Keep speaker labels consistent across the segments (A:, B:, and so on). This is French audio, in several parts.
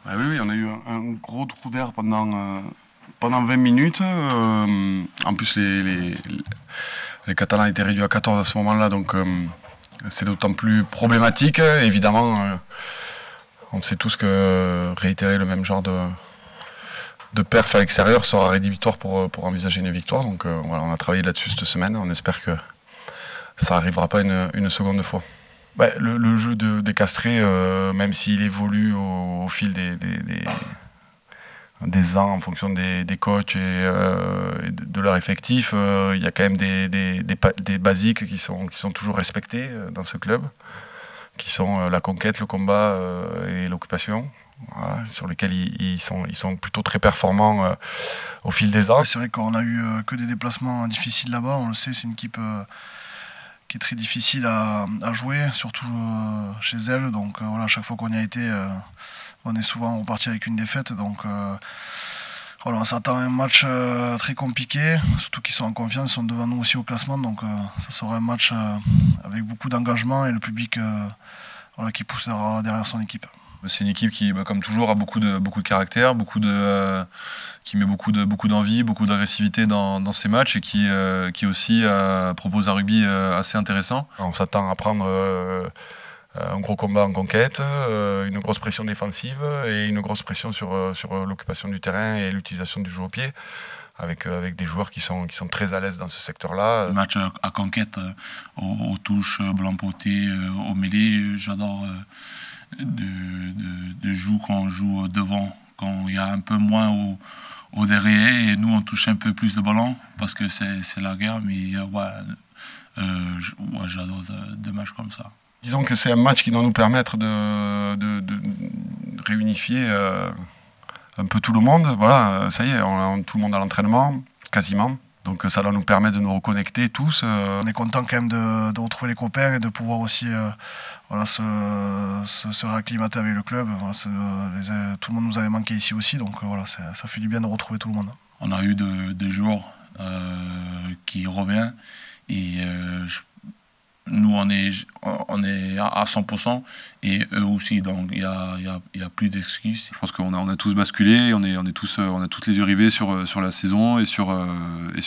A: Ah oui, on a eu un gros trou d'air pendant 20 minutes. En plus, les Catalans étaient réduits à 14 à ce moment-là, donc c'est d'autant plus problématique. Évidemment, on sait tous que réitérer le même genre de perf à l'extérieur sera rédhibitoire pour envisager une victoire. Donc voilà, on a travaillé là-dessus cette semaine. On espère que ça n'arrivera pas une seconde fois. Le jeu des Castrés, même s'il évolue au fil des ans en fonction des coachs et de leur effectif, il y a quand même des basiques qui sont toujours respectés dans ce club, qui sont la conquête, le combat et l'occupation. Voilà, sur lesquels ils sont plutôt très performants au fil des ans.
B: C'est vrai qu'on a eu que des déplacements difficiles là-bas, on le sait, c'est une équipe qui est très difficile à jouer, surtout chez elle. Donc voilà, à chaque fois qu'on y a été, on est souvent reparti avec une défaite. Donc voilà, on s'attend à un match très compliqué, surtout qu'ils sont en confiance, ils sont devant nous aussi au classement. Donc ça sera un match avec beaucoup d'engagement et le public voilà, qui poussera derrière son équipe.
C: C'est une équipe qui, comme toujours, a beaucoup de caractère, qui met beaucoup d'envie, beaucoup d'agressivité dans ses matchs et qui aussi propose un rugby assez intéressant.
A: On s'attend à prendre un gros combat en conquête, une grosse pression défensive et une grosse pression sur l'occupation du terrain et l'utilisation du jeu au pied. Avec des joueurs qui sont très à l'aise dans ce secteur-là.
D: Le match à conquête, aux touches, blanc poté, au mêlée, j'adore de jouer quand on joue devant, quand il y a un peu moins au derrière et nous on touche un peu plus le ballon parce que c'est la guerre, mais j'adore des matchs comme ça.
A: Disons que c'est un match qui doit nous permettre de réunifier un peu tout le monde. Voilà, ça y est, tout le monde à l'entraînement, quasiment. Donc ça doit nous permettre de nous reconnecter tous.
B: On est content quand même de retrouver les copains et de pouvoir aussi voilà, se réacclimater avec le club. Voilà, tout le monde nous avait manqué ici aussi, donc voilà, ça fait du bien de retrouver tout le monde.
D: On a eu des joueurs qui reviennent et nous on est à 100% et eux aussi, donc il y a plus d'excuses.
C: Je pense qu'on a tous basculé, on a tous les yeux rivés sur la saison et sur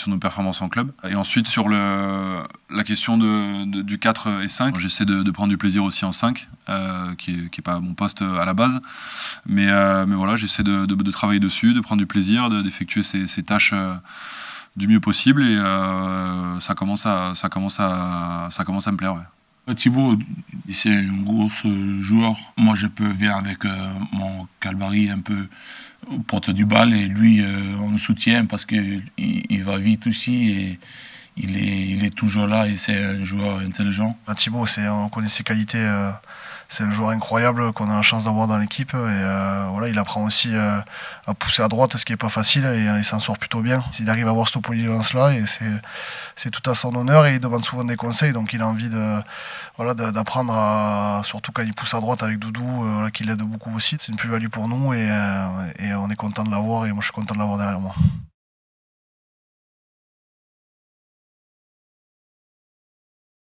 C: nos performances en club. Et ensuite sur la question du 4 et 5, j'essaie de prendre du plaisir aussi en 5, qui est pas mon poste à la base, mais voilà, j'essaie de travailler dessus, de prendre du plaisir, d'effectuer ces tâches du mieux possible et ça commence à me plaire. Ouais.
D: Thibaut, c'est un gros joueur. Moi, je peux venir avec mon Calvary un peu aux portes du bal et lui, on le soutient parce qu'il va vite aussi et il est toujours là et c'est un joueur intelligent.
B: Thibaut, on connaît ses qualités. C'est un joueur incroyable qu'on a la chance d'avoir dans l'équipe et voilà, il apprend aussi à pousser à droite, ce qui n'est pas facile et il s'en sort plutôt bien. S'il arrive à avoir cette polyvalence-là, et c'est tout à son honneur et il demande souvent des conseils, donc il a envie d'apprendre, surtout quand il pousse à droite avec Doudou, qui l'aide beaucoup aussi. C'est une plus-value pour nous et on est content de l'avoir et moi je suis content de l'avoir derrière moi.